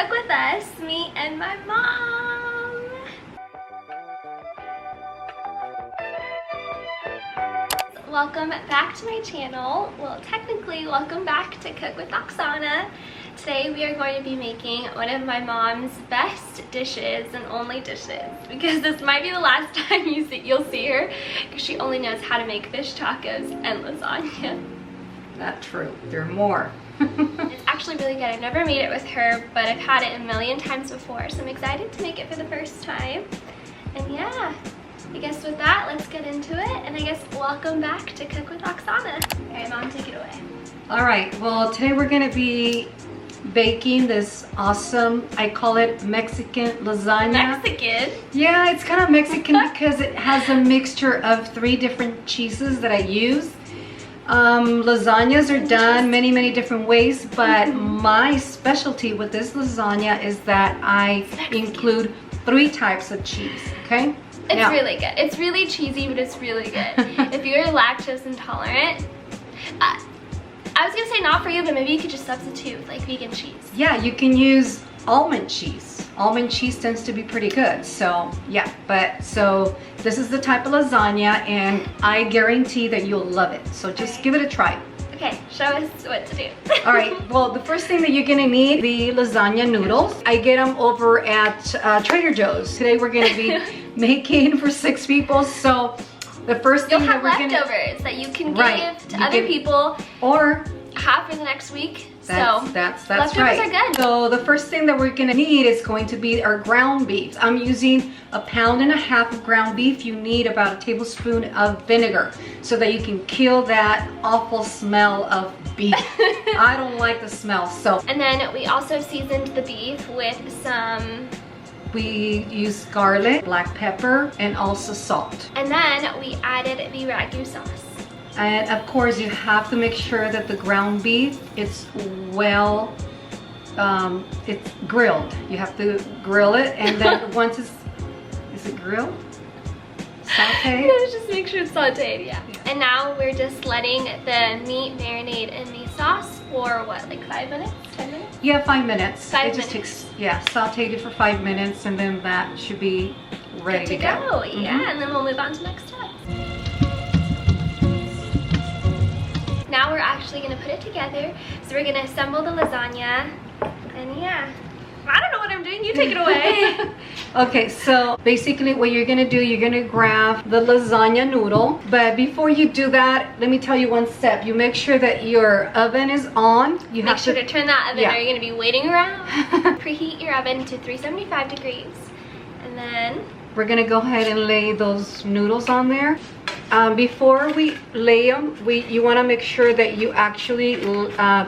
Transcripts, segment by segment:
cook with us, me and my mom. Welcome back to my channel. Well, technically, welcome back to Cook with Oksana. Today we are going to be making one of my mom's best dishes and only dishes, because this might be the last time you'll see her, because she only knows how to make fish tacos and lasagna. Not true. There are more. It's actually really good. I've never made it with her, but I've had it a million times before, so I'm excited to make it for the first time. And yeah, I guess with that, let's get into it. And I guess welcome back to Cook with Oksana. All right, Mom, take it away. All right, well, today we're gonna be baking this awesome, I call it Mexican lasagna. Mexican? Yeah, it's kind of Mexican because it has a mixture of 3 different cheeses that I use. Lasagnas are done many different ways, but my specialty with this lasagna is that I include 3 types of cheese, okay? It's really good. It's really cheesy, but it's really good. If you're lactose intolerant, I was gonna say not for you, but maybe you could just substitute with like vegan cheese. Yeah, you can use almond cheese. Almond cheese tends to be pretty good. So yeah, so this is the type of lasagna, and I guarantee that you'll love it. So just give it a try. Okay, show us what to do. All right, well, the first thing that you're gonna need, the lasagna noodles. I get them over at Trader Joe's. Today we're gonna be making for 6 people. So the first thing you'll have leftovers that you can give to other people, or have for the next week. That's leftovers right. are good. So the first thing that we're gonna need is going to be our ground beef. I'm using 1.5 pounds of ground beef. You need about 1 tablespoon of vinegar so that you can kill that awful smell of beef. I don't like the smell. So, and then we also seasoned the beef with some. We use garlic, black pepper, and also salt. And then we added the ragu sauce. And of course, you have to make sure that the ground beef it's well, it's grilled. You have to grill it, and then once is it grilled? Sauteed? Let's just make sure it's sauteed, yeah. And now we're just letting the meat marinate in the sauce for what, like 5 minutes, 10 minutes? Yeah, 5 minutes. 5 it just minutes. takes, yeah, sauteed it for 5 minutes, and then that should be ready to go. Yeah, and then we'll move on to next steps. Now we're actually gonna put it together. So we're gonna assemble the lasagna, and yeah. I don't know what I'm doing, you take it away. Okay, so basically what you're gonna do, you're gonna grab the lasagna noodle. But before you do that, let me tell you one step. You make sure that your oven is on. You Make sure to turn that oven, yeah. or you're gonna be waiting around. Preheat your oven to 375 degrees. And then we're gonna go ahead and lay those noodles on there. Before we lay them, you want to make sure that you actually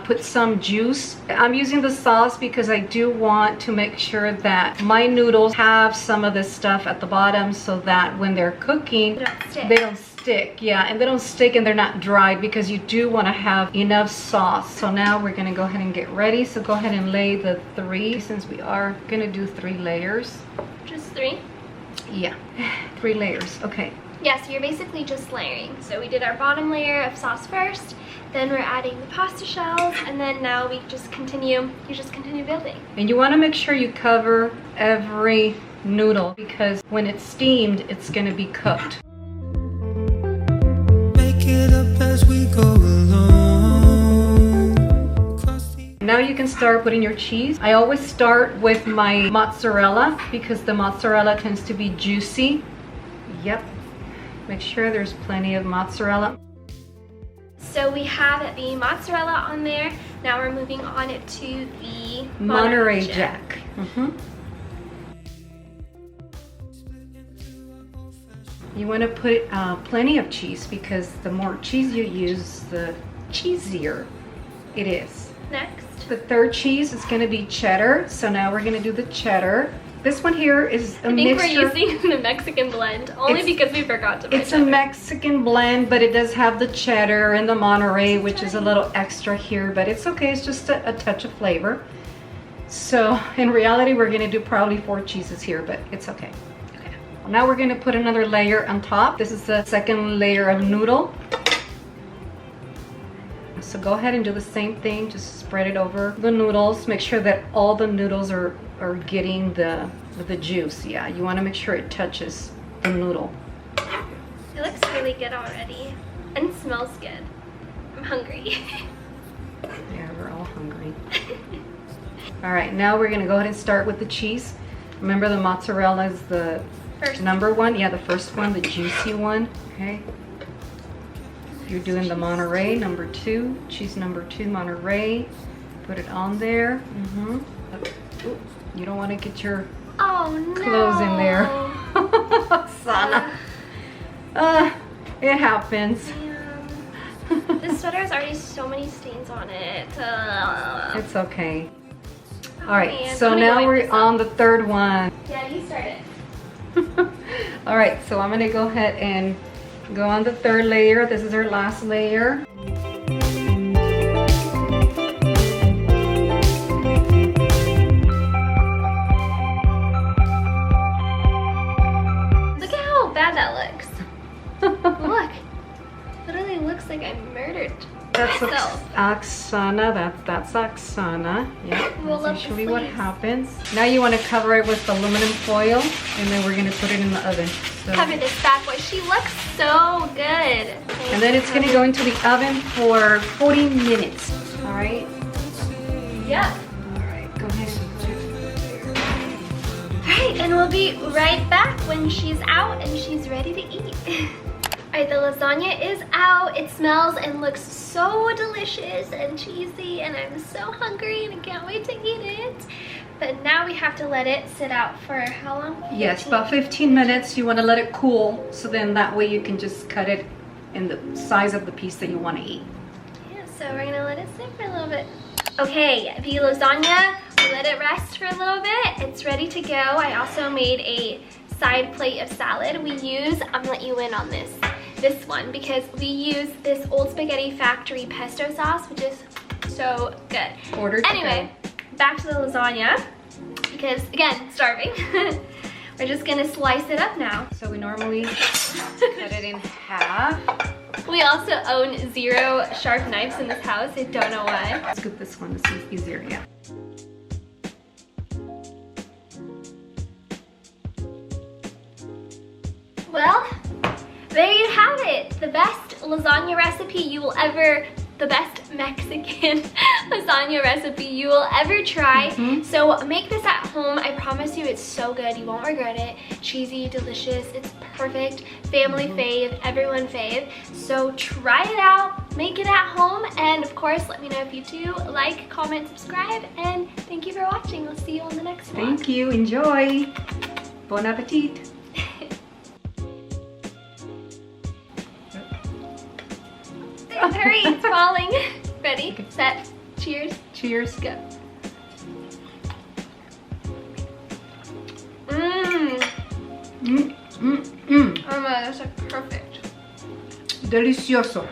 put some juice. I'm using the sauce because I do want to make sure that my noodles have some of this stuff at the bottom, so that when they're cooking, they don't stick. Yeah, and they don't stick and they're not dried, because you do want to have enough sauce. So now we're going to go ahead and get ready. So go ahead and lay the 3, since we are going to do 3 layers. just 3? Yeah, 3 layers. Okay. Yeah, so you're basically just layering. So we did our bottom layer of sauce first, then we're adding the pasta shells, and then now you just continue building. And you want to make sure you cover every noodle, because when it's steamed, it's going to be cooked. Make it up as we go along. Now you can start putting your cheese. I always start with my mozzarella because the mozzarella tends to be juicy. Yep. Make sure there's plenty of mozzarella. So we have the mozzarella on there. Now we're moving on to the Monterey Jack. You want to put plenty of cheese, because the more cheese you use, the cheesier it is. Next. The third cheese is going to be cheddar. So now we're going to do the cheddar. This one here is a mixture. I think we're using the Mexican blend, only because we forgot to buy It's a Mexican blend, but it does have the cheddar and the Monterey, which is a little extra here, but it's okay. It's just a touch of flavor. So in reality, we're going to do probably 4 cheeses here, but it's okay. Well, now we're going to put another layer on top. This is the second layer of noodle. So go ahead and do the same thing. Just spread it over the noodles. Make sure that all the noodles are getting the juice. Yeah, you want to make sure it touches the noodle. It looks really good already and smells good. I'm hungry. Yeah, we're all hungry. All right, now we're gonna go ahead and start with the cheese. Remember, the mozzarella is the number one. Yeah, the first one, the juicy one. Okay. You're doing the Monterey, number 2. Cheese number 2, Monterey. Put it on there. Ooh, you don't want to get your clothes in there. Sana. It happens. Man. This sweater has already so many stains on it. It's okay. All right, man. so now we're on the third one. Yeah, you started. All right, so I'm gonna go ahead and go on the third layer. This is our last layer. Look at how bad that looks. Look. Literally looks like I murdered myself. Oksana, that's Oksana. Yeah, Roll up that's the usually what sleeves. happens. Now you want to cover it with aluminum foil, and then we're gonna put it in the oven. So, Cover this bad boy. She looks so good. and then it's gonna go into the oven for 40 minutes. All right. Yep. All right. Go ahead and put it there. Alright, and we'll be right back when she's out and she's ready to eat. Alright, the lasagna is out. It smells and looks so delicious and cheesy, and I'm so hungry and I can't wait to eat it. But now we have to let it sit out for how long? Yes, about 15 minutes. You want to let it cool, so then that way you can just cut it in the size of the piece that you want to eat. Yeah, so we're gonna let it sit for a little bit. Okay, the lasagna, we let it rest for a little bit. It's ready to go. I also made a side plate of salad. I'm gonna let you in on this one, because we use this Old Spaghetti Factory pesto sauce, which is so good. Anyway, back to the lasagna, because again, starving. We're just gonna slice it up now. So we normally cut it in half. We also own 0 sharp knives in this house. I don't know why. Scoop this one, this is easier, yeah. Well, there you have it. The best lasagna recipe you will ever, the best Mexican lasagna recipe you will ever try. So make this at home. I promise you it's so good. You won't regret it. Cheesy, delicious, it's perfect. Family fave, everyone fave. So try it out, make it at home, and of course let me know if you do. Like, comment, subscribe, and thank you for watching. We'll see you on the next one. Thank you, enjoy. Bon appetit. Hurry, it's falling. Ready, set, cheers. Cheers. Go. Mmm. Oh my god, that's like perfect. Delicioso.